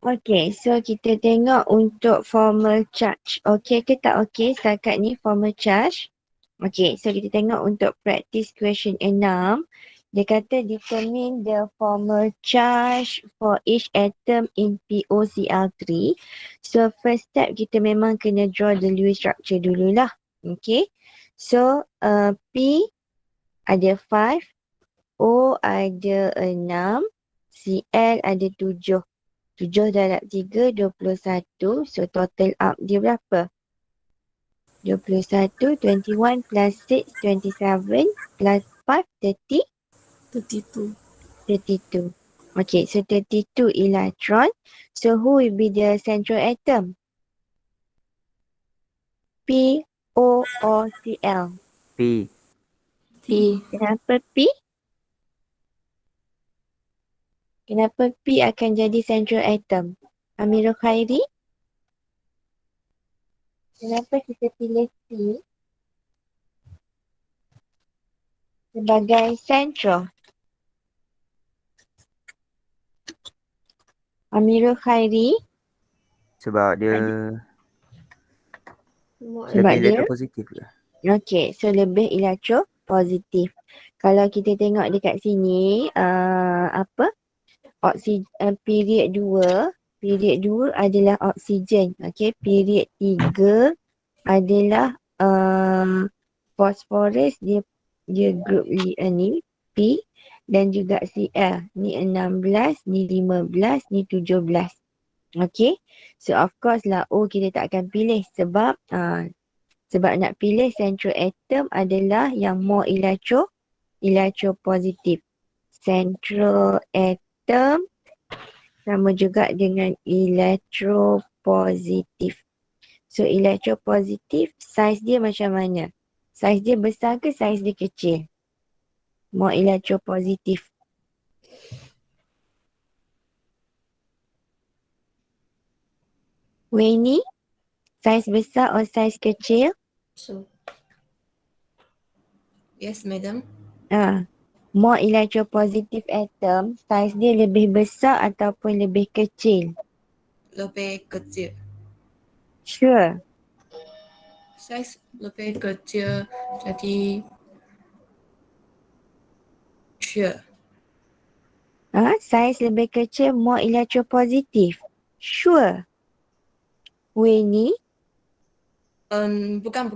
Okay, so kita tengok untuk formal charge. Okay ke tak okay setakat ni formal charge? Okay, so kita tengok untuk practice question 6. Dia kata determine the formal charge for each atom in POCl3. So first step kita memang kena draw the Lewis structure dululah. Okay, so P ada 5, O ada 6, Cl ada 7. 7 darab 3, 21. So total up dia berapa? 21, 21 plus 6, 27 plus 5, 30, 32. 32. Okay, so 32 electron. So who will be the central atom? P, O or Cl? P. P. Kenapa P? Kenapa P akan jadi central atom? Amirul Khairi? Kenapa kita pilih P sebagai central? Amirul Khairi? Sebab dia Sebab lebih dia elektropositif ke? okay, so lebih elektropositif. Kalau kita tengok dekat sini, period 2 adalah oksigen. Okay, period 3 adalah fosforus, dia group ni P dan juga Cl. Ni 16, ni 15, ni 17. Okay, so of course lah O kita tak akan pilih sebab nak pilih central atom adalah yang more electropositif. Central atom sama juga dengan electropositif. So electropositif, saiz dia macam mana? Saiz dia besar ke saiz dia kecil? More electropositif. Weni, saiz besar atau saiz kecil? So, yes, madam. More electropositive atom, saiz dia lebih besar ataupun lebih kecil? Lebih kecil. Sure. Saiz lebih kecil, jadi sure. Saiz lebih kecil, more electropositive. Sure. Weni, Bukan.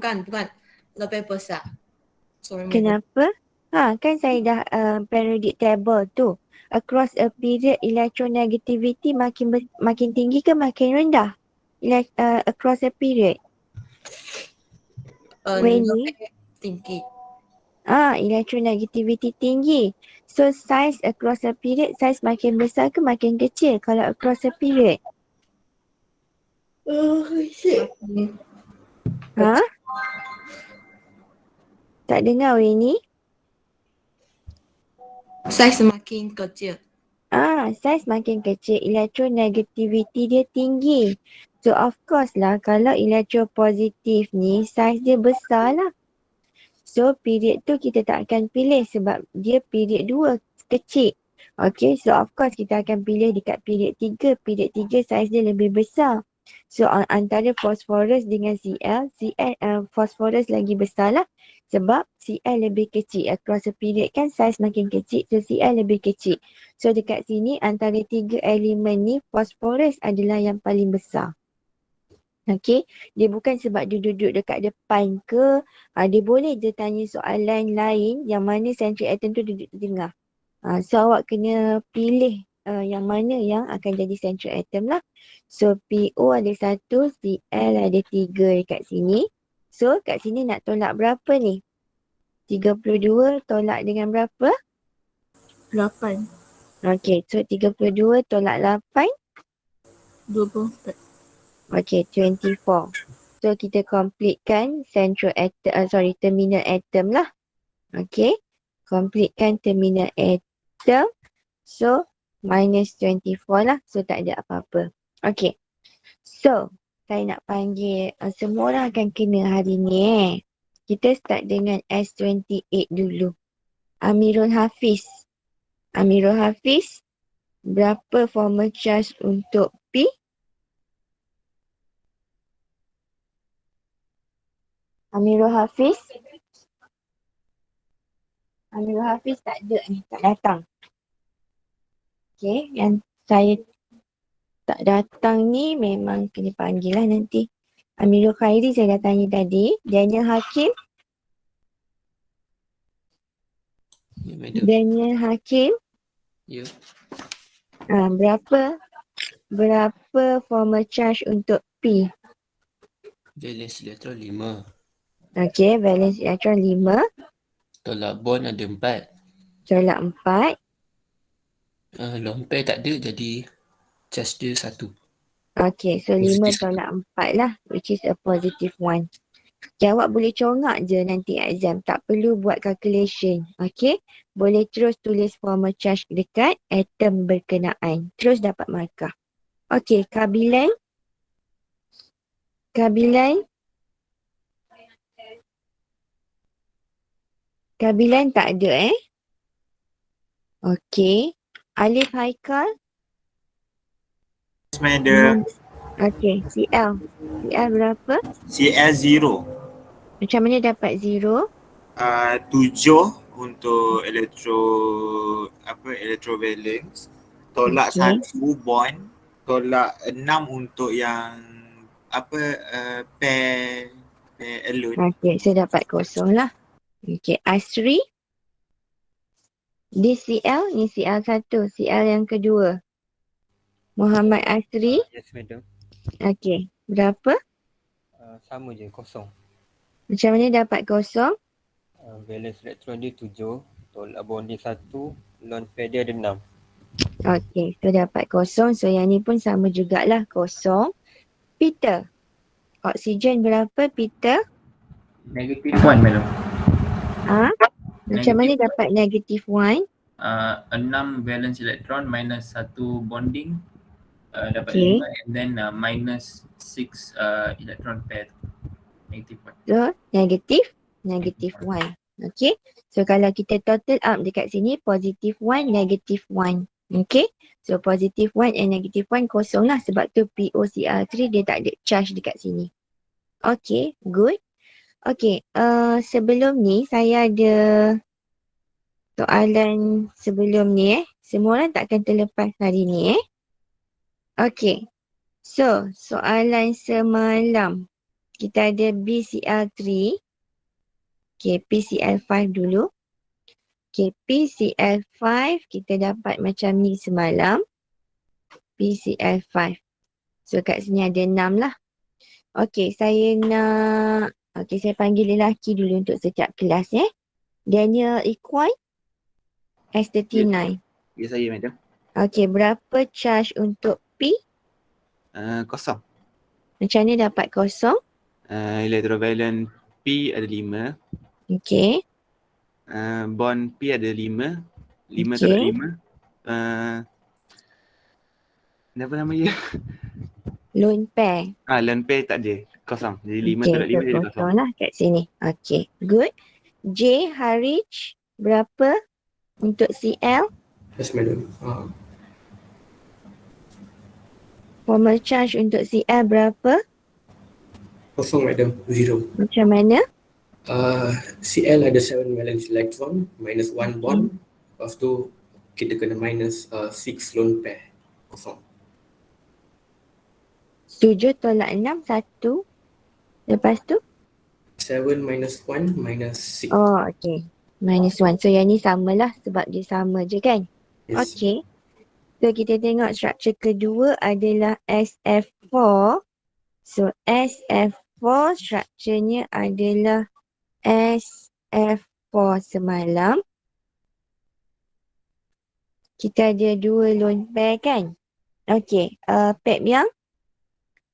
Lebih besar. Sorry, madam. kenapa? Kan saya dah periodic table tu. Across a period, electronegativity makin tinggi ke makin rendah? Across a period. Weni, Lebih tinggi. electronegativity tinggi. So size across a period, size makin besar ke makin kecil kalau across a period? Shit. Tak dengar Weni? Saiz semakin kecil. Saiz makin kecil, electronegativity dia tinggi. So of course lah kalau electropositif ni saiz dia besar lah. So period tu kita tak akan pilih sebab dia period 2 kecil. Okay, so of course kita akan pilih dekat period 3. Period 3 saiz dia lebih besar. So antara fosforus dengan Cl, fosforus lagi besar lah. Sebab Cl lebih kecil. Across a period kan saiz makin kecil, so Cl lebih kecil. So dekat sini antara 3 elemen ni fosforus adalah yang paling besar. Okay, dia bukan sebab dia duduk dekat depan ke, dia boleh je tanya soalan lain yang mana central atom tu duduk di tengah. So awak kena pilih yang mana yang akan jadi central atom lah. So PO ada 1, Cl ada 3 dekat sini. So kat sini nak tolak berapa ni? 32 tolak dengan berapa? 8. Okay, so 32 tolak 8. 24. Okay, 24. So kita completekan terminal atom lah. Okay, completekan terminal atom. So minus 24 lah. So tak ada apa-apa. Okay, so saya nak panggil semua orang akan kena hari ni. Kita start dengan S28 dulu. Amirul Hafiz. Amirul Hafiz, berapa formal charge untuk P? Amirul Hafiz? Amirul Hafiz tak ada ni, tak datang. Okay, yang saya tak datang ni memang kena panggil lah nanti. Amirul Khairi saya dah tanya tadi. Daniel Hakim? Ya, madam. Daniel Hakim? Ya. Berapa formal charge untuk P? Balance elektron 5. Okay, balance elektron 5. Tolak bond ada 4. Tolak 4. Lone pair tak ada, jadi charge dia 1. Okay, so 5 Positif. tolak 4 lah, which is a positive 1. Jawab boleh congak je nanti exam. Tak perlu buat calculation. Okay, boleh terus tulis formal charge dekat atom berkenaan. Terus dapat markah. Okay, kabilan. Kabilan tak ada Okay. Alif Haikal. Yes, madam. Okay, CL. CL berapa? CL 0. Macam mana dapat 0? 7 untuk electrovalence. Tolak Okay. 1 bond. Tolak 6 untuk yang pair alone. Okay, saya dapat kosong lah. Okay, Asri. Di CL, ni CL1. CL yang kedua. Muhammad Asri. Yes, madam. Okay, berapa? Sama je, kosong. Macam mana dapat kosong? Balance elektron dia 7, tolak bond dia 1, lone pair dia ada 6. Okay, so dapat kosong. So yang ni pun sama jugalah, kosong. Peter. Oksigen berapa, Peter? Negative 1, madam. Macam mana dapat negative 1? 6 valence electron minus 1 bonding dapat Okay. 5 and then minus 6 electron pair. Negative 1. So, negative 1. Okay. So, kalau kita total up dekat sini, positive 1, negative 1. Okay. So, positive 1 and negative 1 kosong lah. Sebab tu POCR3 dia tak ada charge dekat sini. Okay. Good. Okay. Sebelum ni, saya ada soalan sebelum ni Semua orang takkan terlepas hari ni Okay. So, soalan semalam. Kita ada BCL3. Okay, PCL5 dulu. Okay, PCL5 kita dapat macam ni semalam. PCL5. So, kat sini ada 6 lah. Okay, saya panggil lelaki dulu untuk setiap kelas Daniel Ikhwan. S39. Ya, saya, madam. Okay, berapa charge untuk P? Kosong. Macam ni dapat kosong? Electrovalent P ada 5. Okay. Bond P ada 5. 5 Okay. tolak 5. Apa nama dia? Lone pair. Lone pair tak ada. Kosong. Jadi 5 Okay, tolak 5 jadi kosong kosong. lah kat sini. Okay, good. J, Harich, berapa untuk CL? Yes, madam. Formal charge untuk CL berapa? Kosong, madam. 0. Macam mana? CL ada 7 valence electron, minus 1 bond. Lepas tu kita kena minus 6 lone pair. Kosong. 7 tolak 6, 1. Lepas tu? 7 minus 1 minus 6. Oh, okay. Minus 1. So, yang ni samalah sebab dia sama je kan? Yes. Okay. So, kita tengok struktur kedua adalah SF4. So, SF4 strukturnya adalah SF4 semalam. Kita ada 2 lone pair kan? Okay. Pep yang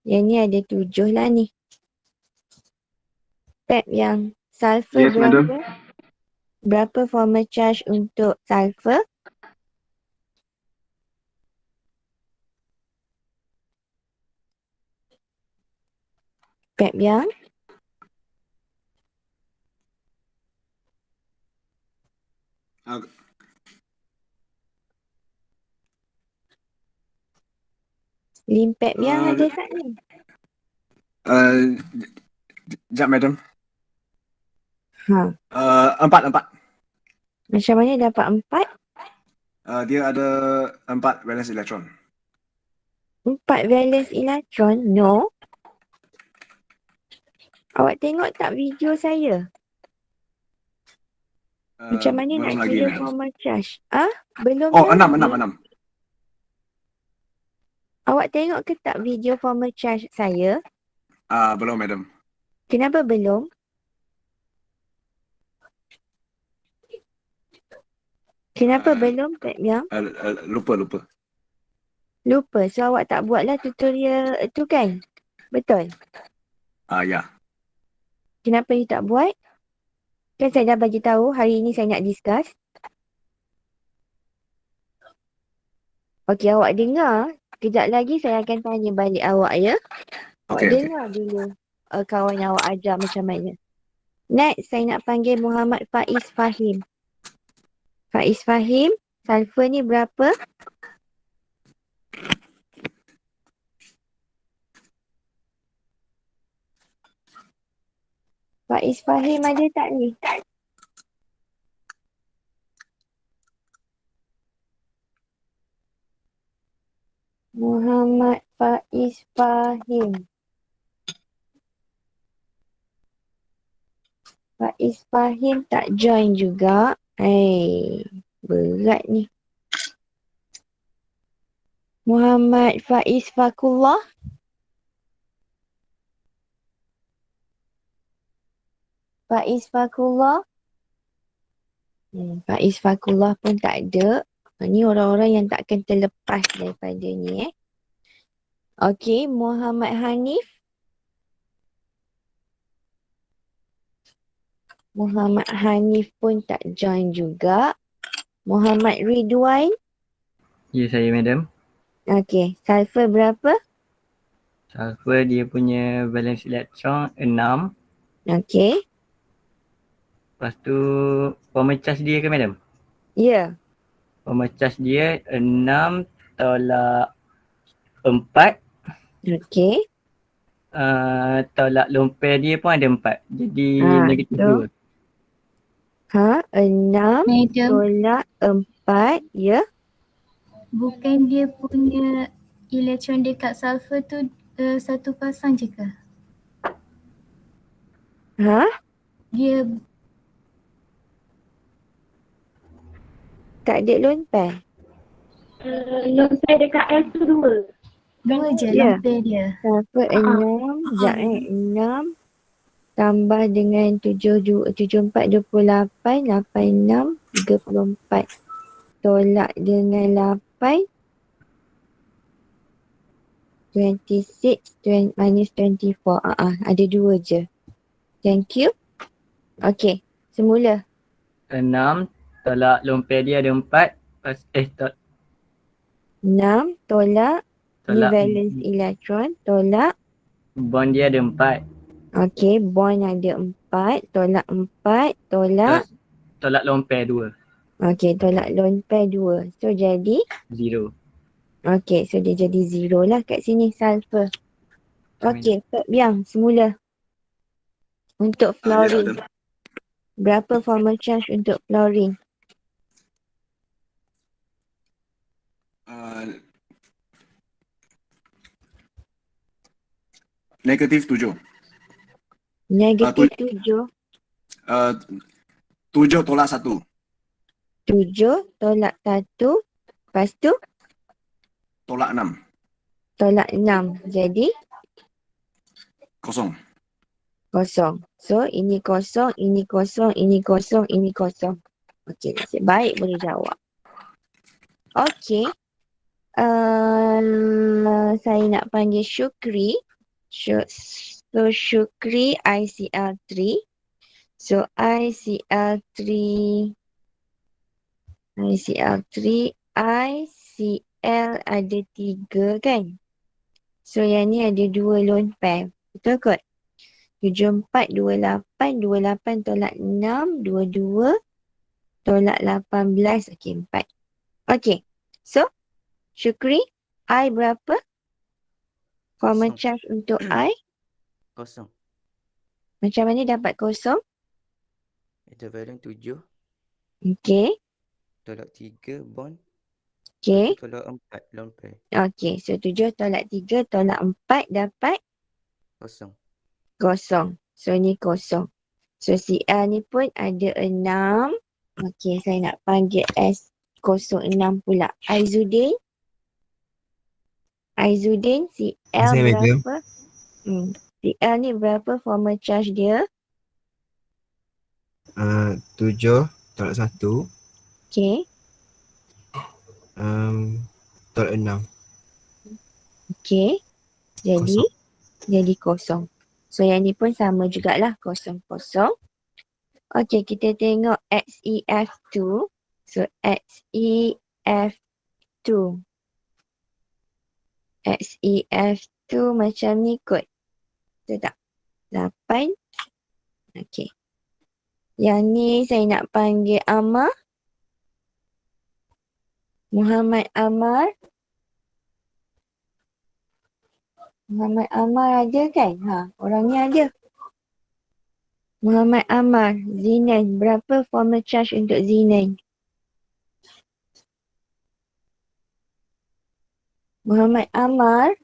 ni ada 7 lah ni. Pep yang sulfur berapa? Madam. Berapa formal charge untuk sulfur? Pep yang? Limpet biang ada tak ni? Sekejap, madam. Ha. Empat. Macam mana dapat 4? Dia ada 4 valence elektron. 4 valence elektron? No. Awak tengok tak video saya? Macam mana Belum nak lagi, kira madam. formal charge? Belum Oh, lagi. 6. Awak tengok ke tak video formal charge saya? Belum, madam. Kenapa belum? Kenapa belum, Pak Miang? Lupa. Lupa. So awak tak buatlah tutorial tu kan? Betul? Ya. Kenapa you tak buat? Kan saya dah bagi tahu hari ini saya nak discuss. Okey, awak dengar. Kejap lagi saya akan tanya balik awak ya. Awak Okey. dengar dulu kawan awak ajar macam mana. Next, saya nak panggil Muhammad Faiz Fahim. Faiz Fahim, sulfur ni berapa? Faiz Fahim ada tak ni? Muhammad Faiz Fahim. Faiz Fahim tak join juga. Berat ni. Muhammad Faiz Fakullah. Faiz Fakullah. Faiz Fakullah pun tak ada. Ni orang-orang yang takkan terlepas daripada ni Okey, Muhammad Hanif. Muhammad Hanif pun tak join juga. Muhammad Ridwan. Ya, saya, madam. Okey, sulfur berapa? Sulfur dia punya valence elektron 6. Okey. Lepas tu, formal charge dia ke, madam? Ya. Formal charge dia 6 tolak 4. Okey. Tolak lomper dia pun ada 4. Jadi negatif so 2. 6 Madam, tolak 4. Ya. bukan dia punya elektron dekat sulfur tu satu pasang je ke? Dia Tak ada lone pair. Lone pair dekat S tu 2. dua je Ya. lomper dia. Sulfur 6. Sekejap 6. Tambah dengan 74, 28, 86, 34. Tolak dengan 8. 26 minus 24. Ada 2 je. Thank you. Okey, semula. 6 tolak lomper dia ada 4. 6 tolak ni Tolak valence elektron. Tolak. bond dia ada 4. Okey, bond ada 4. Tolak 4. Tolak. Tolak lomper 2. Okey, tolak lone pair 2. So jadi 0. okey, so dia jadi 0 lah kat sini sulfur. Okey, Pak Biang, semula. Untuk fluorine. Berapa formal charge untuk fluorine? Negatif 7. Negatif 7. 7 tolak 1. 7 tolak 1. Lepas tu Tolak 6. tolak 6. Jadi Kosong. kosong. So ini kosong, ini kosong, ini kosong, ini kosong. Okey, nasib baik boleh jawab. Okey. Saya nak panggil Syukri. So Syukri ICL3. So ICL3 ICL ada 3 kan? So yang ni ada 2 lone pair. Betul kot? 74, 28, 28 tolak 6, 22 tolak 18, okey 4. Okey. So Syukri, I berapa? Formula Kosong. charge untuk I, Kosong. macam mana dapat kosong? Equivalent 7 Okey, tolak 3 bond. okey. Lepas tu tolak 4 lone pair. Okey, so 7 tolak 3 tolak 4 dapat Kosong. kosong. So ni kosong. So CL ni pun ada 6. Okey, saya nak panggil S06 pula. Aizudin. Aizudin, CL berapa? CL ni berapa formal charge dia? 7 tolak 1 Okey. tolak 6 Okey. Jadi, kosong. jadi kosong. So yang ni pun sama jugalah kosong kosong. Okey, kita tengok XEF2. So XEF2. XEF2 macam ni kot. Betul tak? 8. Okey. Yang ni saya nak panggil Amar. Muhammad Amar. Muhammad Amar ada kan? Orangnya ada. Muhammad Amar. Zinan. Berapa formal charge untuk Zinan? Muhammad Amar.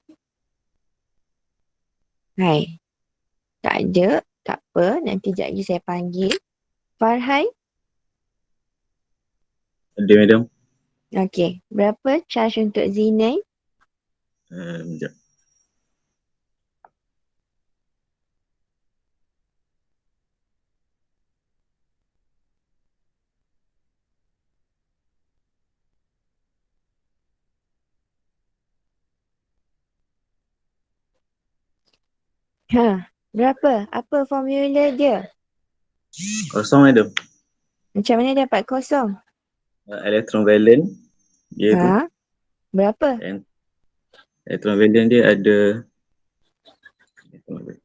Hai. Tak ada. Tak apa. Nanti sekejap lagi saya panggil. Farhan. Ada, madam. Okey. Berapa charge untuk Zinan? Sekejap. Berapa? Apa formula dia? Kosong, madam. Macam mana dapat kosong? Elektron valent dia tu. Berapa? Elektron valent dia ada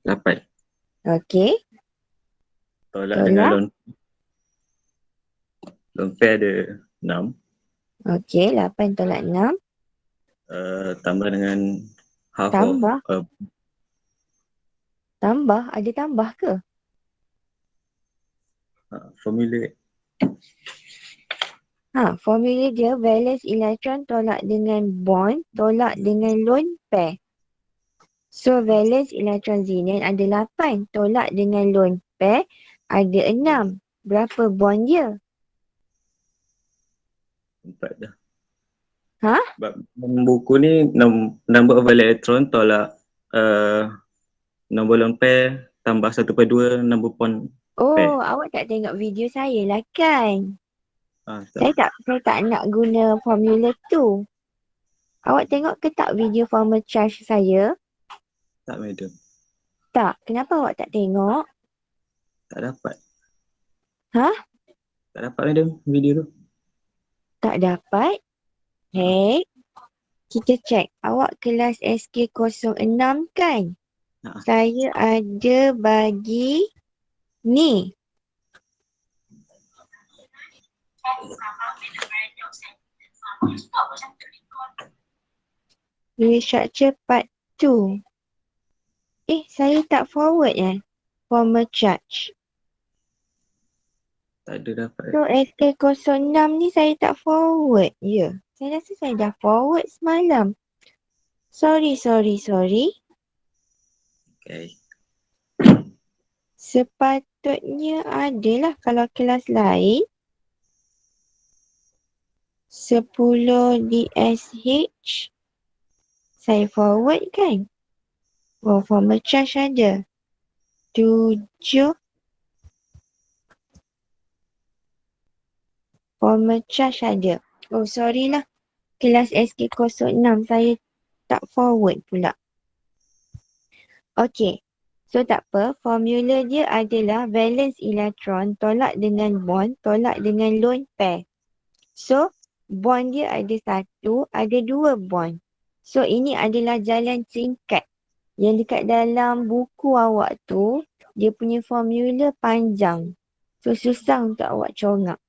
8. Okey. Tolak dengan lone pair ada 6. Okey, 8 tolak 6. Tambah dengan half Tambah? of Tambah? Ada tambah ke? formula. Formula dia valence elektron tolak dengan bond tolak dengan lone pair. So valence elektron Zinan ada 8 tolak dengan lone pair ada 6. Berapa bond dia? 4 dah. Ha? Sebab buku ni number of electron tolak nombor lone pair tambah 1/2 nombor bond pair. Oh, awak tak tengok video saya lah kan? Tak. Saya tak nak guna formula tu. Awak tengok ke tak video formal charge saya? Tak, madam. Tak. Kenapa awak tak tengok? Tak dapat. Ha? Tak dapat, madam, video tu. Tak dapat? Hey, kita check. Awak kelas SK06 kan? Saya ada bagi ni. Restructure part 2. Saya tak forward formal charge. Tak ada dapat. So SK06 ni saya tak forward. Ya. Saya rasa saya dah forward semalam. Sorry. Okay. Sepatutnya adalah kalau kelas lain 10 DSH saya forward kan? Oh, formal charge ada 7 formal charge ada. Oh, sorry lah. Kelas SK06 saya tak forward pula. Okey. So tak apa. Formula dia adalah valence elektron tolak dengan bond tolak dengan lone pair. So bond dia ada 1, ada 2 bond. So ini adalah jalan singkat. Yang dekat dalam buku awak tu, dia punya formula panjang. So susah untuk awak congak.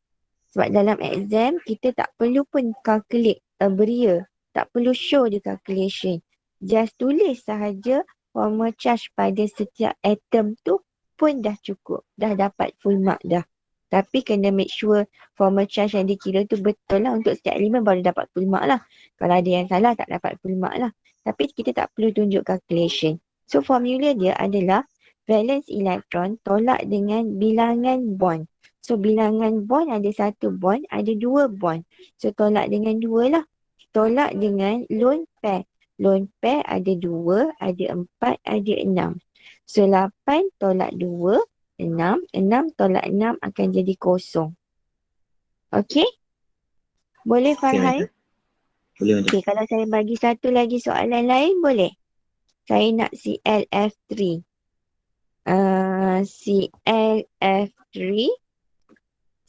Sebab dalam exam, kita tak perlu pun calculate beria. Tak perlu show the calculation. Just tulis sahaja formal charge pada setiap atom tu pun dah cukup. Dah dapat full mark dah. Tapi kena make sure formal charge yang dikira tu betul lah. Untuk setiap elemen baru dapat full mark lah. Kalau ada yang salah tak dapat full mark lah. Tapi kita tak perlu tunjuk calculation. So formula dia adalah valence elektron tolak dengan bilangan bond. So bilangan bond ada satu bond, ada dua bond. So tolak dengan dua lah. Tolak dengan lone pair. Lone pair ada 2, ada 4, ada 6. So 8 tolak 2, 6. 6 tolak 6 akan jadi kosong. Okey? Boleh Farhan? Boleh, madam. Okey, kalau saya bagi satu lagi soalan lain boleh? Saya nak CLF3. CLF3.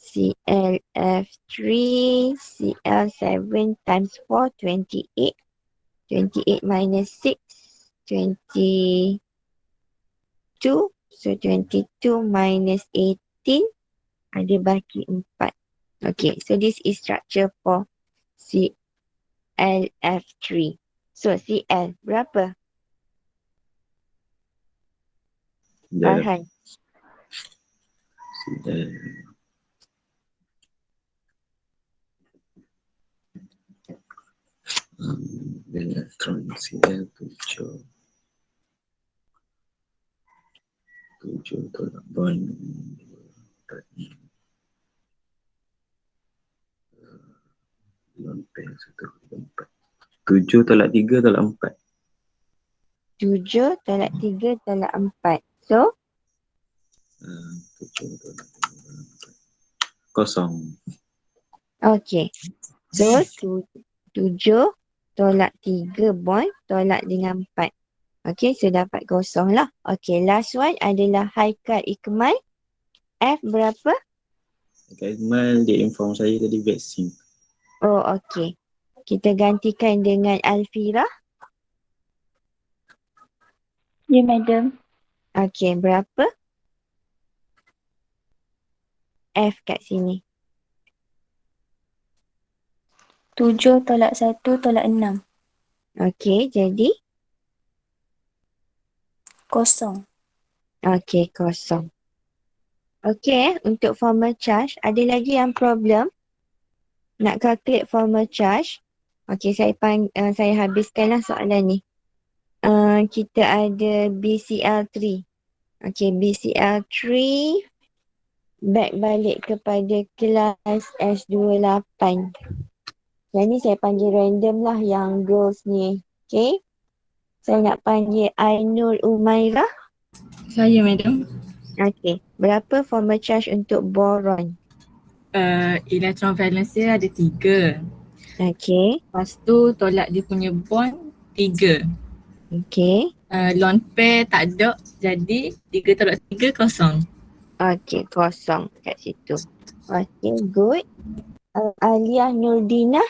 CLF3. CL7 times 4, 28. 28 minus 6, 22. So 22 minus 18 ada baki 4. Okay, so this is structure for CLF3. So CL berapa? Farhan. Elektron CL7 tolak bond lone pair 1, 4. 7 tolak 3 tolak 4. 7 tolak 3 tolak 4. So 7 tolak 3 tolak 4. Kosong. okay. So 7 tolak 3 bond tolak dengan 4. Okay, so dapat kosong lah. Okay, last one adalah Haikal Ikmal. F berapa? Ikmal dia inform saya tadi vaksin. Oh, okay. Kita gantikan dengan Alfira. Ya, madam. Okay, berapa? F kat sini. 7 tolak 1 tolak 6. Okay, jadi? Kosong. Okay, kosong. Okay, untuk formal charge, ada lagi yang problem? Nak calculate formal charge? Okay, saya habiskanlah soalan ni. Kita ada BCl3. Okay, BCl3 back balik kepada kelas S28. Yang ni saya panggil random lah yang girls ni. Okay. Saya nak panggil Ainul Umairah. Saya, madam. Okay. Berapa formal charge untuk boron? Elektron valence dia ada 3. Okay. Lepas tu tolak dia punya bond 3. Okay. Lone pair tak ada. Jadi 3 tolak 3 kosong. Okay, kosong kat situ. Okay, good. Alia Nurdina.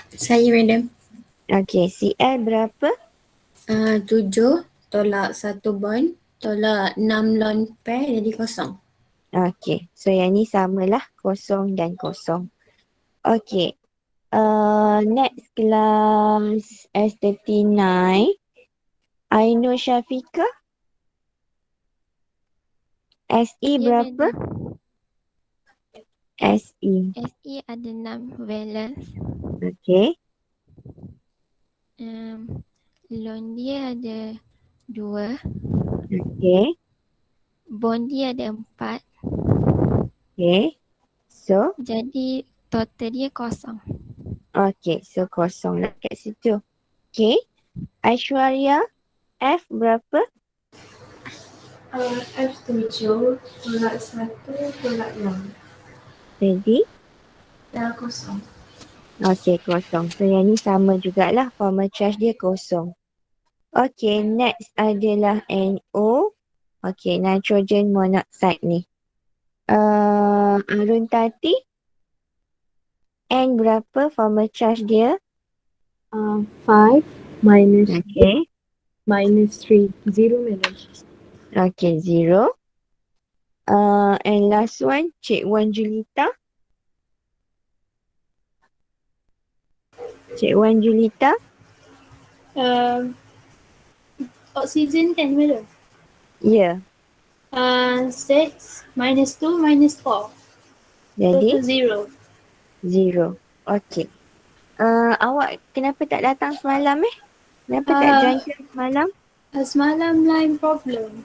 Saya, madam. Okay, CL berapa? 7 tolak 1 bond tolak 6 lone pair jadi kosong. Okay, so yang ni samalah kosong dan kosong. Okay, next kelas S39. Ainul Syafiqah. SE berapa? SE. SE ada 6 valence. Okay. Lone dia ada 2. Okay. Bond dia ada 4. Okay. So? Jadi total dia kosong. Okay, so kosong lah kat situ. Okay. Aishwarya, F berapa? F7 tolak 1 tolak 6. Jadi? Dah kosong. Okay, kosong. So yang ni sama jugalah. Formal charge dia kosong. Okay, next adalah NO. Okay, nitrogen monoxide ni. Arun Tati. N berapa formal charge dia? 5 minus Okay. minus 3. 0, madam. Okay, 0. And last one, Cik Wan Julita. Cik Wan Julita. Oksigen kan madam? Ya. 6 minus 2 minus 4. Jadi Total 0. 0. Okey. Awak kenapa tak datang semalam Kenapa tak join class semalam? Semalam line problem.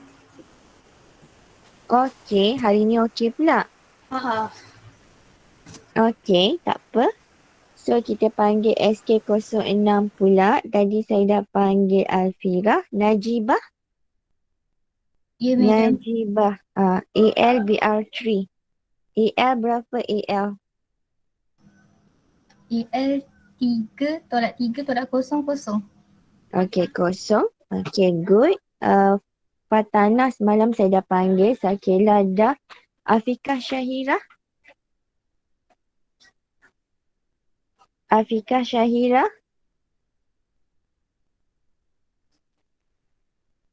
Okey, hari ni okey pula. Okey, tak apa. So kita panggil SK06 pula. Tadi saya dah panggil Alfira. Najibah. Ya madam. Najibah. ALBR3. AL berapa AL? EL 3 tolak 3 tolak 0 0. Okey, kosong. Okey, good. Fatana semalam saya dah panggil. Sakila dah. Afikah Syahira. Afikah Syahira.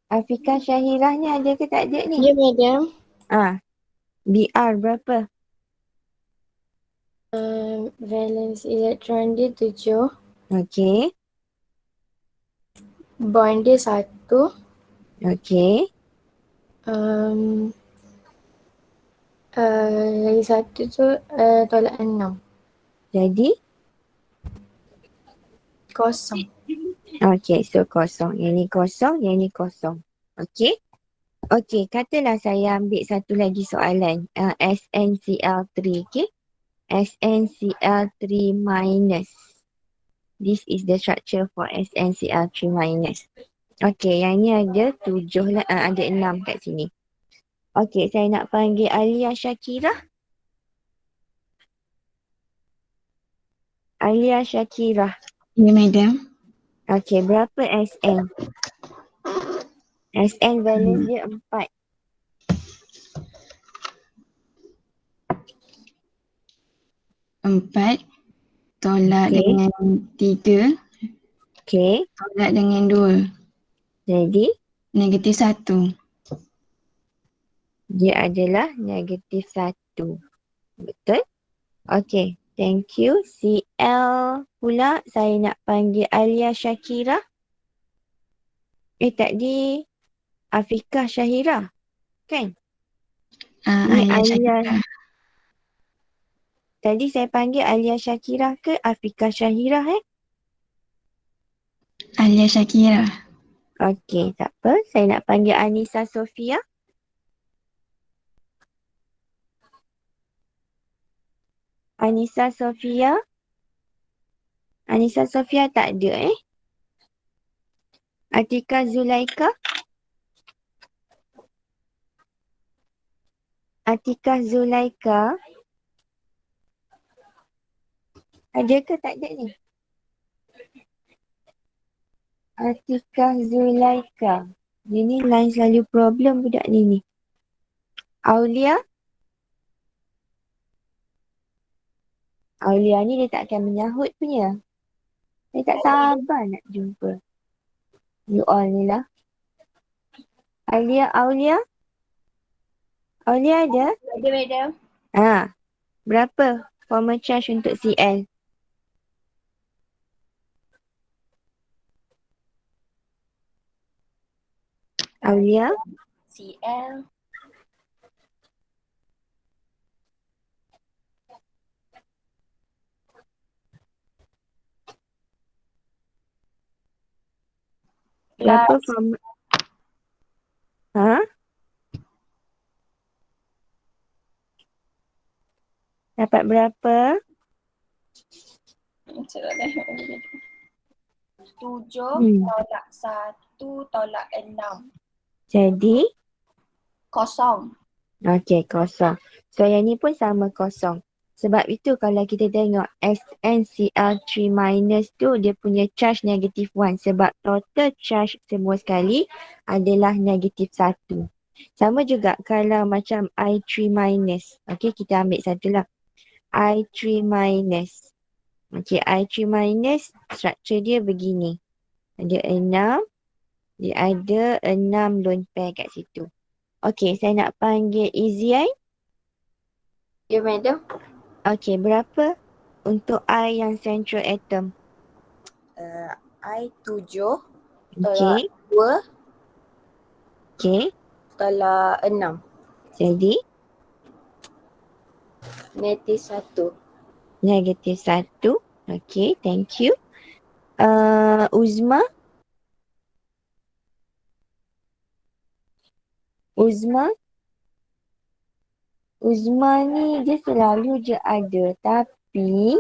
Afikah Syahira ni ada ke tak ada ni? Ya, madam. BR berapa? Valence elektron dia 7. Okey. Bond dia 1. Okey. Lagi satu tu tolak 6. Jadi? 0. Okey, so kosong. Yang ni kosong, yang ni kosong. Okey? Okey, katalah saya ambil satu lagi soalan. SNCl3, okey? SNCl3 minus. This is the structure for SNCl3 minus. Okey, yang ni ada 7 lah, ada 6 kat sini. Okey, saya nak panggil Alia Syakira. Alia Syakira. Ya, madam. Okey, berapa SN? SN valence dia 4. Empat tolak dengan 3. Okey. Tolak dengan 2. Jadi? Negatif 1. Dia adalah negatif 1. Betul? Okey. Thank you. CL pula saya nak panggil Alia Syakira. Tadi Afikah Syahira. Kan? Ni Alia Syakira. Tadi saya panggil Alia Syakira ke Afikah Syahira Alia Syakira. Okey, tak apa. Saya nak panggil Anissa Sofia. Anissa Sofia. Anissa Sofia tak ada Atika Zulaika. Atika Zulaika. Ada ke tak ada ni? Atika Zulaika. Dia ni line selalu problem budak ni. Aulia. Aulia ni dia tak akan menyahut punya. Saya tak sabar nak jumpa. You all ni lah. Aulia. Aulia ada? Ada, madam. Berapa formal charge untuk CL? Aulia? CL. Berapa formal? Dapat berapa? 7 tolak 1 tolak 6. Jadi? 0. Okey, kosong. So yang ni pun sama kosong. Sebab itu kalau kita tengok SNCl3 minus tu dia punya charge negatif 1. Sebab total charge semua sekali adalah negatif 1. Sama juga kalau macam I3 minus. Okey, kita ambil satulah. I3 minus. Okey, I3 minus structure dia begini. Ada 6. Dia ada 6 lone pair kat situ. Okey, saya nak panggil Iziai. Ya, madam. Okey, berapa untuk I yang central atom? I 7 tolak Okey. 2, Okey. tolak 6. Jadi -1. -1. Okey, thank you. Uzma. Uzma ni dia selalu je ada, tapi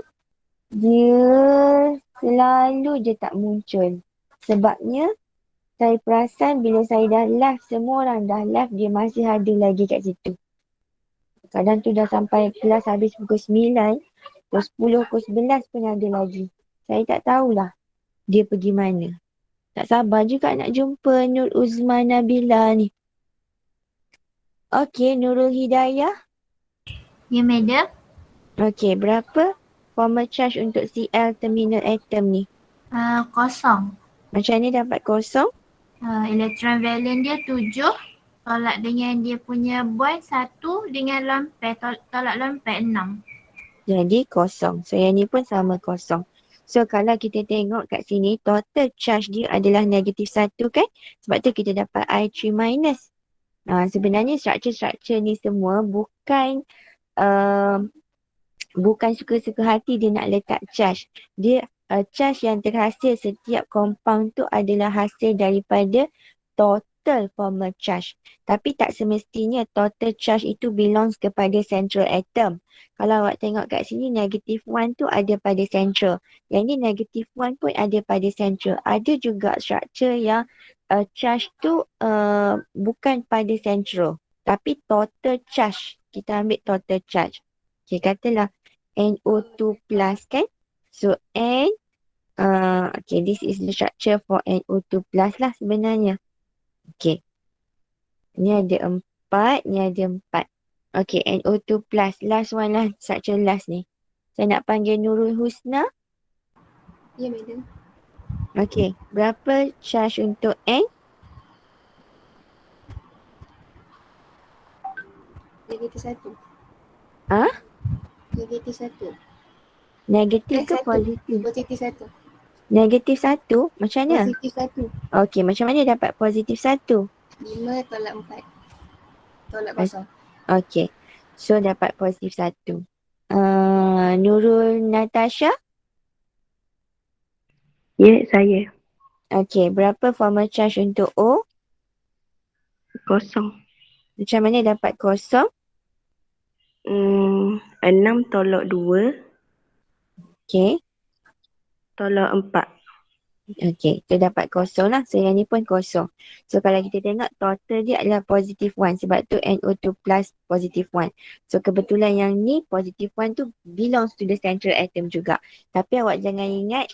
dia selalu je tak muncul. Sebabnya saya perasan bila saya dah live, semua orang dah live, dia masih ada lagi kat situ. Kadang tu dah sampai kelas habis pukul 9, pukul 10, pukul 11 pun ada lagi. Saya tak tahulah dia pergi mana. Tak sabar juga nak jumpa Nur Uzma Nabila ni. Okey, Nurul Hidayah. Ya, madam. Okey, berapa formal charge untuk CL terminal atom ni? Kosong. Macam ni dapat kosong? Elektron valence dia 7. Tolak dengan dia punya bond 1 dengan lone pair. Tolak lone pair 6. Jadi kosong. So yang ni pun sama kosong. So kalau kita tengok kat sini, total charge dia adalah -1 kan? Sebab tu kita dapat I3 minus. Sebenarnya struktur-struktur ni semua bukan suka-suka hati dia nak letak charge. Dia charge yang terhasil setiap compound tu adalah hasil daripada total formal charge. Tapi tak semestinya total charge itu belongs kepada central atom. Kalau awak tengok kat sini, -1 tu ada pada central. Yang ni -1 pun ada pada central. Ada juga struktur yang charge tu bukan pada central. Tapi total charge. Kita ambil total charge. Okay, katalah NO2 plus kan. So N, okay, this is the structure for NO2 plus lah sebenarnya. Okay. Ni ada 4, ni ada 4. Okay, NO2 plus. Last one lah, structure last ni. Saya nak panggil Nurul Husna. Ya, madam. Okay, berapa charge untuk N? -1. -1. Negatif ke 1. positif? +1. -1? Macam mana? +1. Okay, macam mana dapat +1? 5 tolak 4. Tolak kosong. Okay, so dapat +1. Nurul Natasha? Ya, saya. Okay, berapa formal charge untuk O? Kosong. Macam mana dapat kosong? 6 tolak 2. Okay. Tolak 4. Okay, kita dapat kosong lah. So yang ni pun kosong. So kalau kita tengok total dia adalah +1 sebab tu NO2 plus +1. So kebetulan yang ni +1 tu belongs to the central atom juga. Tapi awak jangan ingat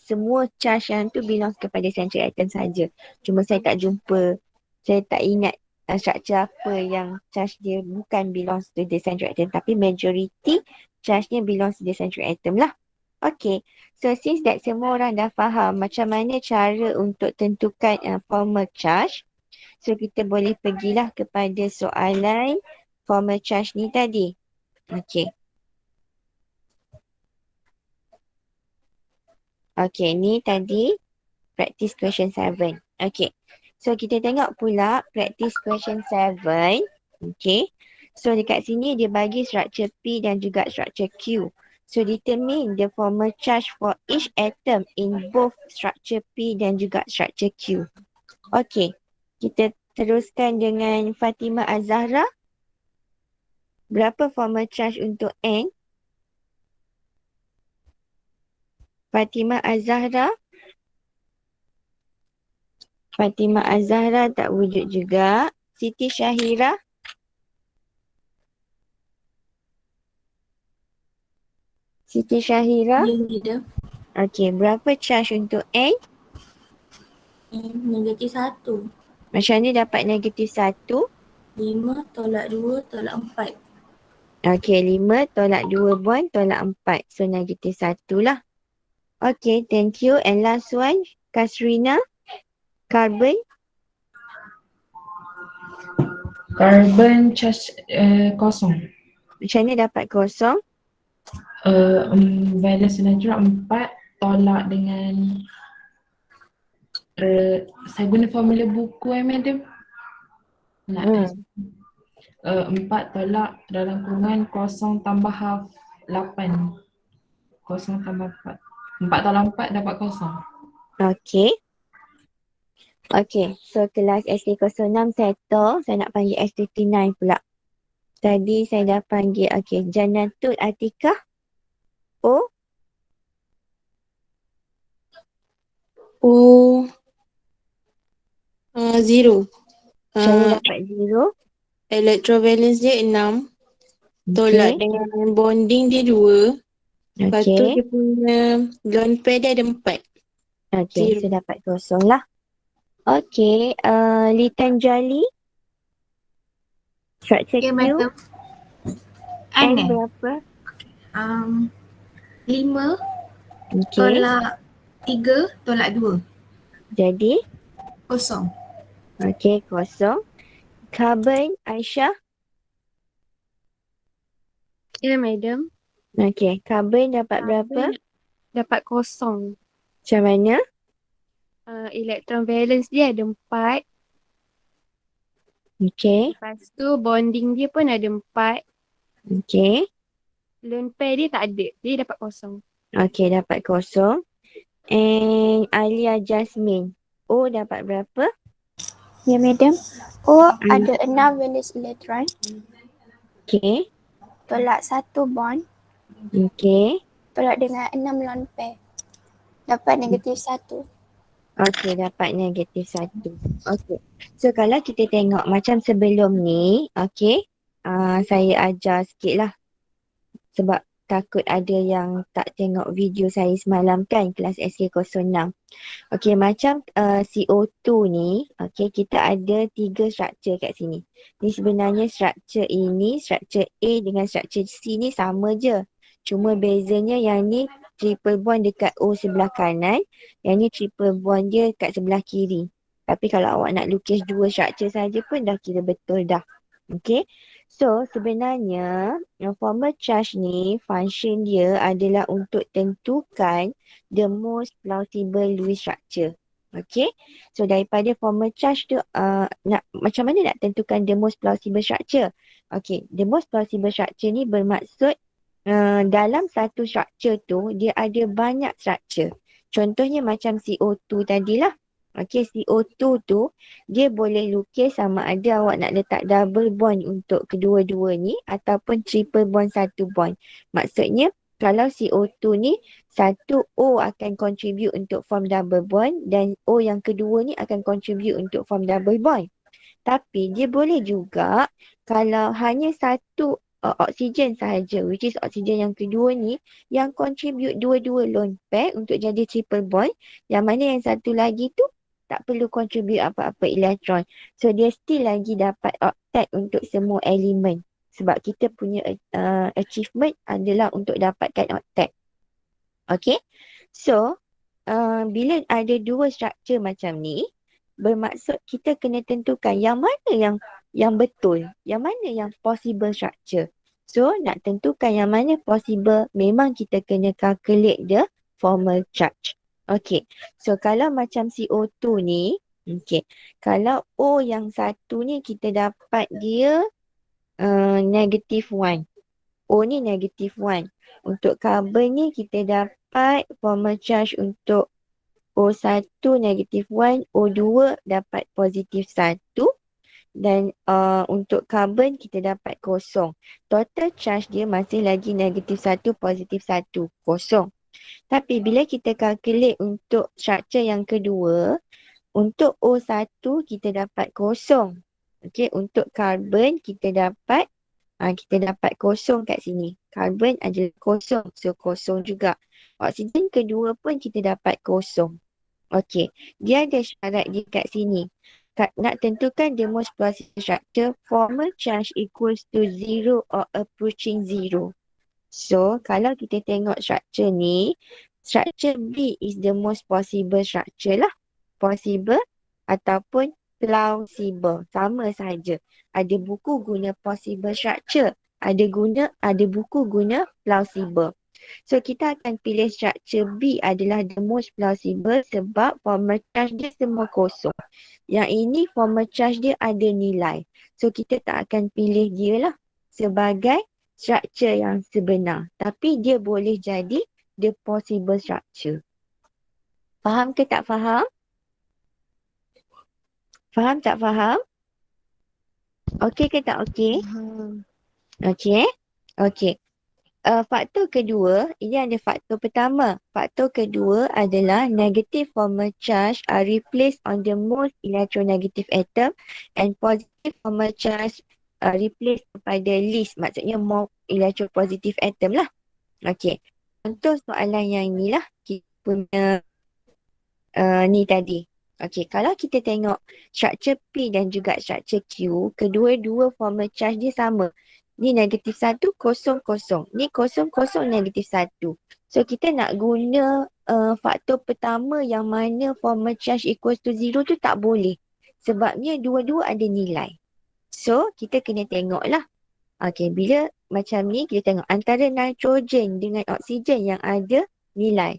semua charge yang tu belongs kepada central atom saja. Cuma saya tak jumpa, saya tak ingat struktur apa yang charge dia bukan belongs to the central atom. Tapi majority charge nya belongs to the central atom lah. Okay, so since that semua orang dah faham macam mana cara untuk tentukan formal charge, so kita boleh pergilah kepada soalan formal charge ni tadi. Okay. Okay, ni tadi practice question 7. Okay, so kita tengok pula practice question 7. Okay, so dekat sini dia bagi struktur P dan juga struktur Q. So determine the formal charge for each atom in both structure P dan juga structure Q. Okay, kita teruskan dengan Fatimah Az-Zahra. Berapa formal charge untuk N? Fatimah Az-Zahra. Fatimah Az-Zahra tak wujud juga. Siti Syahira. Siti Syahira. Ya, Okey, berapa charge untuk N? -1. Macam ni dapat -1? 5 tolak 2 tolak 4. Okey, 5 tolak 2 bond tolak 4. So -1 lah. Okey, thank you. And last one, Kasrina. Carbon. Carbon charge kosong. Macam ni dapat kosong? Valence elektron 4 tolak dengan Saya guna formula buku madam. Nak 4 tolak dalam kurungan 0 tambah half 8. 0 tambah 4. 4 tolak 4 dapat 0. Okey. Okey, so kelas SK06 settle. Saya nak panggil S59 pula. Tadi saya dah panggil, okey, Janatul Atikah. O. Zero. Saya dapat 0. Electrovalence dia 6. Tolak dengan bonding dia 2. Lepas tu Okey. dia punya lone pair dia ada 4. Okey, saya dapat 0 lah. Okey, Litanjali. Structure Okay, Q. madam. N N berapa? 5 Okey. tolak 3 tolak 2. Jadi? 0. Okey, 0. Carbon, Aisyah. Ya, madam. Okey, carbon dapat berapa? Dapat 0. Macam mana? Electron valence dia ada 4. Okey. Lepas tu bonding dia pun ada 4. Okey. Lone pair dia tak ada. Dia dapat 0. Okey, dapat 0. And Alia Jasmine. O dapat berapa? Ya, madam. O ada 6 valence elektron. Okey. Tolak 1 bond. Okey. Tolak dengan 6 lone pair. Dapat negatif 1. Okey, dapat negatif 1. Okey. So kalau kita tengok macam sebelum ni, okey. Saya ajar sikit lah. Sebab takut ada yang tak tengok video saya semalam kan, kelas SK06. Okey, macam CO2 ni, okey, kita ada 3 struktur kat sini. Ni sebenarnya struktur ini, struktur A dengan struktur C ni sama je. Cuma bezanya yang ni triple bond dekat O sebelah kanan, yang ni triple bond dia kat sebelah kiri. Tapi kalau awak nak lukis 2 struktur saja pun dah kira betul dah. Okey. So sebenarnya formal charge ni function dia adalah untuk tentukan the most plausible Lewis structure. Okay. So daripada formal charge tu macam mana nak tentukan the most plausible structure? Okay. The most plausible structure ni bermaksud dalam satu structure tu dia ada banyak structure. Contohnya macam CO2 tadilah. Okay, CO2 tu dia boleh lukis sama ada awak nak letak double bond untuk kedua-dua ni ataupun triple bond satu bond. Maksudnya kalau CO2 ni satu O akan contribute untuk form double bond dan O yang kedua ni akan contribute untuk form double bond. Tapi dia boleh juga kalau hanya satu oksigen sahaja, which is oksigen yang kedua ni yang contribute dua-dua lone pair untuk jadi triple bond, yang mana yang satu lagi tu tak perlu contribute apa-apa elektron. So dia still lagi dapat octet untuk semua elemen. Sebab kita punya achievement adalah untuk dapatkan octet. Okay. So bila ada 2 struktur macam ni, bermaksud kita kena tentukan yang mana yang betul, yang mana yang possible structure. So nak tentukan yang mana possible, memang kita kena calculate the formal charge. Okay, so kalau macam CO2 ni, okay, kalau O yang satu ni kita dapat dia negative 1. O ni negative 1. Untuk carbon ni kita dapat formal charge untuk O1 negative 1, O2 dapat positif 1. Dan untuk carbon kita dapat 0. Total charge dia masih lagi negatif 1, positif 1, 0. Tapi bila kita calculate untuk struktur yang kedua, untuk O1 kita dapat 0. Okey, untuk carbon kita dapat 0 kat sini. Carbon adalah 0, so 0 juga. Oksigen kedua pun kita dapat 0. Okey, dia ada syarat dia kat sini. Nak tentukan the most plausible structure, formal charge equals to 0 or approaching 0. So, kalau kita tengok struktur ni, struktur B is the most possible structure lah. Possible ataupun plausible. Sama saja. Ada buku guna possible structure. Ada buku guna plausible. So kita akan pilih structure B adalah the most plausible sebab formal charge dia semua kosong. Yang ini formal charge dia ada nilai. So kita tak akan pilih dia lah sebagai structure yang sebenar. Tapi dia boleh jadi the possible structure. Faham ke tak faham? Faham tak faham? Okey ke tak okey? Okey. Okey. Faktor kedua, ini ada faktor pertama. Faktor kedua adalah negative formal charge are replaced on the most electronegative atom and positive formal charge replaced kepada least, maksudnya more electropositive atom lah. Okey. Contoh soalan yang inilah kita punya ni tadi. Okey, kalau kita tengok structure P dan juga structure Q, kedua-dua formal charge dia sama. Ni negatif 1, kosong, kosong. Ni kosong, kosong, negatif 1. So kita nak guna faktor pertama yang mana formal charge equals to 0 tu tak boleh. Sebabnya dua-dua ada nilai. So kita kena tengok lah. Okey, bila macam ni kita tengok antara nitrogen dengan oksigen yang ada nilai.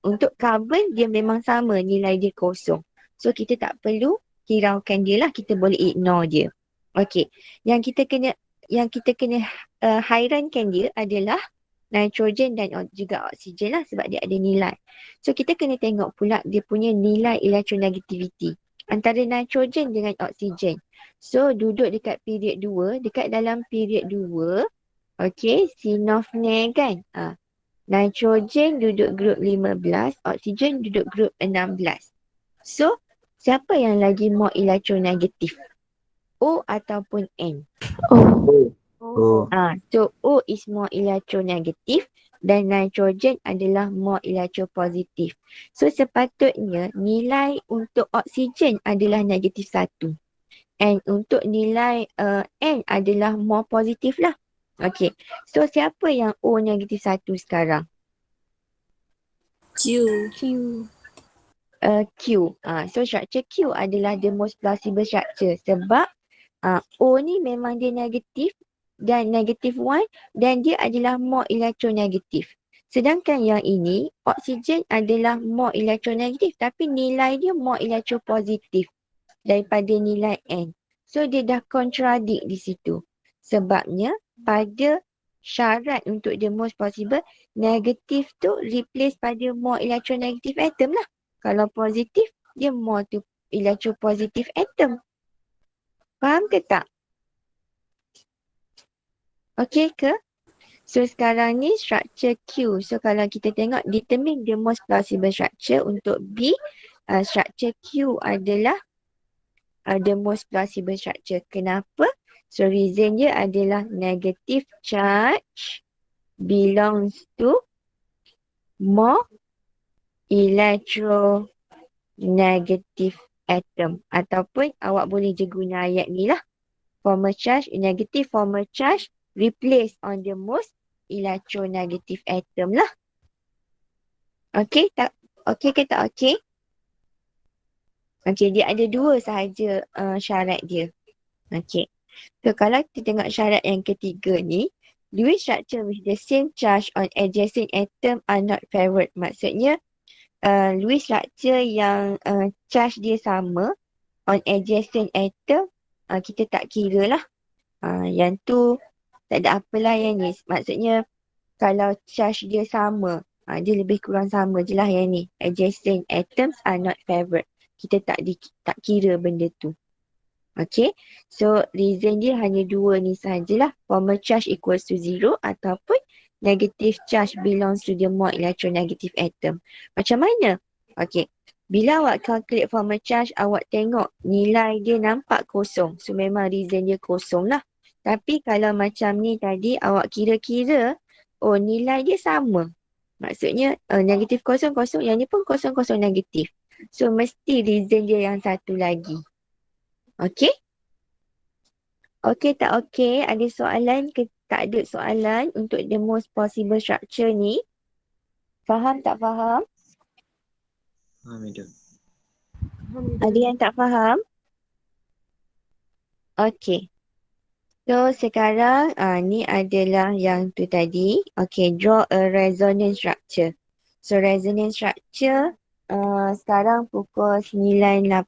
Untuk carbon dia memang sama, nilai dia kosong. So kita tak perlu hiraukan dia lah, kita boleh ignore dia. Okey, yang kita kena hairankan dia adalah nitrogen dan juga oksigen lah sebab dia ada nilai. So kita kena tengok pula dia punya nilai electronegativity antara nitrogen dengan oksigen. So duduk dekat period 2, dekat dalam period 2, okey, CNOF-NE kan. Nitrogen duduk group 15, oksigen duduk group 16. So, siapa yang lagi more electronegative? O ataupun N? O. So, O is more electronegative dan nitrogen adalah more electropositive. So, sepatutnya nilai untuk oksigen adalah negatif 1. And untuk nilai N adalah more positif lah. Okay. So siapa yang O negatif 1 sekarang? Q. Q. So structure Q adalah the most plausible structure sebab O ni memang dia negatif dan negatif 1 dan dia adalah more electronegative. Sedangkan yang ini, oksigen adalah more electronegative tapi nilai dia more electropositive daripada nilai N. So dia dah contradict di situ. Sebabnya pada syarat untuk the most possible, negatif tu replace pada more electronegative atom lah. Kalau positif, dia more to electropositive atom. Faham ke tak? Okey ke? So sekarang ni structure Q. So kalau kita tengok determine the most plausible structure untuk B, structure Q adalah the most plausible structure. Kenapa? So reason dia adalah negative charge belongs to more electronegative atom. Ataupun awak boleh je guna ayat ni lah. Formal charge, negative formal charge replace on the most electronegative atom lah. Okay tak? Okay ke tak okay? Okay, dia ada dua sahaja syarat dia. Okay. So kalau kita tengok syarat yang ketiga ni, Lewis structure with the same charge on adjacent atom are not favored. Maksudnya Lewis structure yang charge dia sama on adjacent atom, kita tak kira lah. Yang tu tak ada apalah yang ni. Maksudnya kalau charge dia sama, dia lebih kurang sama je lah yang ni. Adjacent atoms are not favored. Kita tak kira benda tu. Okay, so reason dia hanya dua ni sahajalah. Formal charge equals to 0 ataupun negative charge belongs to the more electronegative atom. Macam mana? Okay, bila awak calculate formal charge, awak tengok nilai dia nampak kosong. So memang reason dia kosong lah. Tapi kalau macam ni tadi, awak kira-kira, oh nilai dia sama. Maksudnya negatif kosong, kosong, yang ni pun kosong, kosong, negatif. So mesti reason dia yang satu lagi. Okay? Okay tak okay? Ada soalan ke tak ada soalan untuk the most possible structure ni? Faham tak faham? Madam. Ada yang tak faham? Okay. So sekarang ni adalah yang tu tadi. Okay, draw a resonance structure. So resonance structure sekarang pukul 9.18.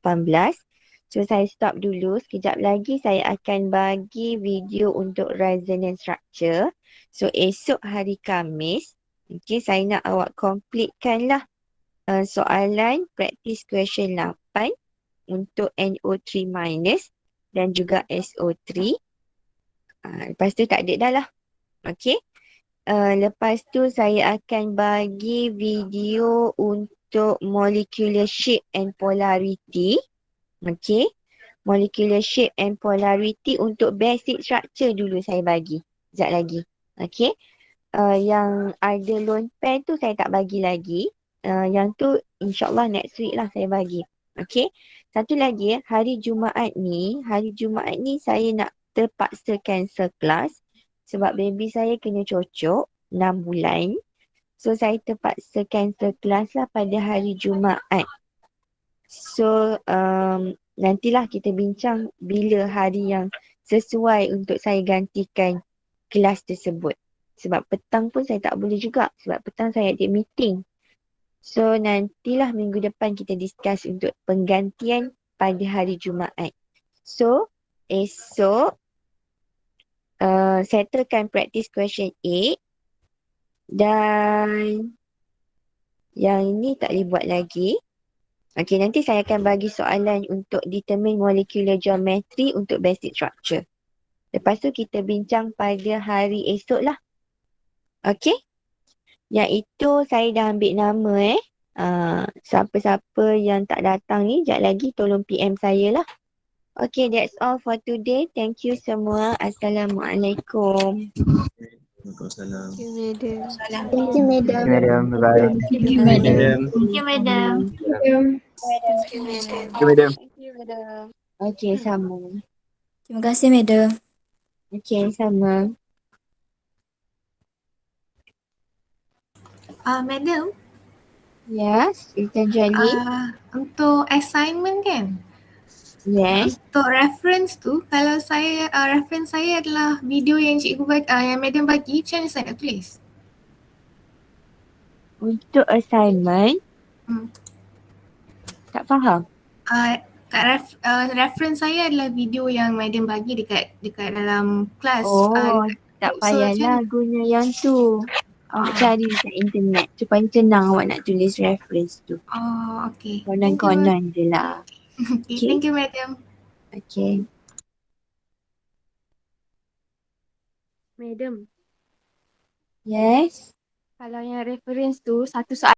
So saya stop dulu. Sekejap lagi saya akan bagi video untuk resonance structure. So esok hari Khamis, okay, saya nak awak completekan lah soalan practice question 8 untuk NO3 minus dan juga SO3. Lepas tu tak ada dah lah. Okay. Lepas tu saya akan bagi video untuk molecular shape and polarity. Okay. Molecular shape and polarity untuk basic structure dulu saya bagi. Sekejap lagi. Okay. Yang ada lone pair tu saya tak bagi lagi. Yang tu insyaAllah next week lah saya bagi. Okay. Satu lagi hari Jumaat ni saya nak terpaksa cancel kelas sebab baby saya kena cocok 6 bulan. So saya terpaksa cancel kelas lah pada hari Jumaat. So nantilah kita bincang bila hari yang sesuai untuk saya gantikan kelas tersebut. Sebab petang pun saya tak boleh juga sebab petang saya ada meeting. So nantilah minggu depan kita discuss untuk penggantian pada hari Jumaat. So esok settlekan practice question 8 dan yang ini tak boleh buat lagi. Okay, nanti saya akan bagi soalan untuk determine molecular geometry untuk basic structure. Lepas tu kita bincang pada hari esok lah. Okay. Yang itu saya dah ambil nama siapa-siapa yang tak datang ni sekejap lagi tolong PM saya lah. Okay, that's all for today. Thank you semua. Assalamualaikum. Waalaikumsalam. Thank you, madam. Thank you, madam. Madam, bye-bye. Thank you, madam. Thank you, madam. Thank you, madam. Thank you, madam. Thank you, madam. Okay, sama. Terima kasih, madam. Okay, sama. Madam, Yes, Ikan Jali. untuk assignment kan? Yes. Untuk reference tu, kalau saya reference saya adalah video yang cikgu bagi, yang madam bagi, macam mana saya nak tulis? Untuk assignment. Tak faham. Reference saya adalah video yang madam bagi dekat dalam kelas. Oh, tak so payahlah guna yang tu. Awak cari dekat internet supaya senang awak nak tulis reference tu. Oh, okay. Konon-konon je lah. Okay, thank you, madam. Okay. Madam, Yes. kalau yang reference tu satu soalan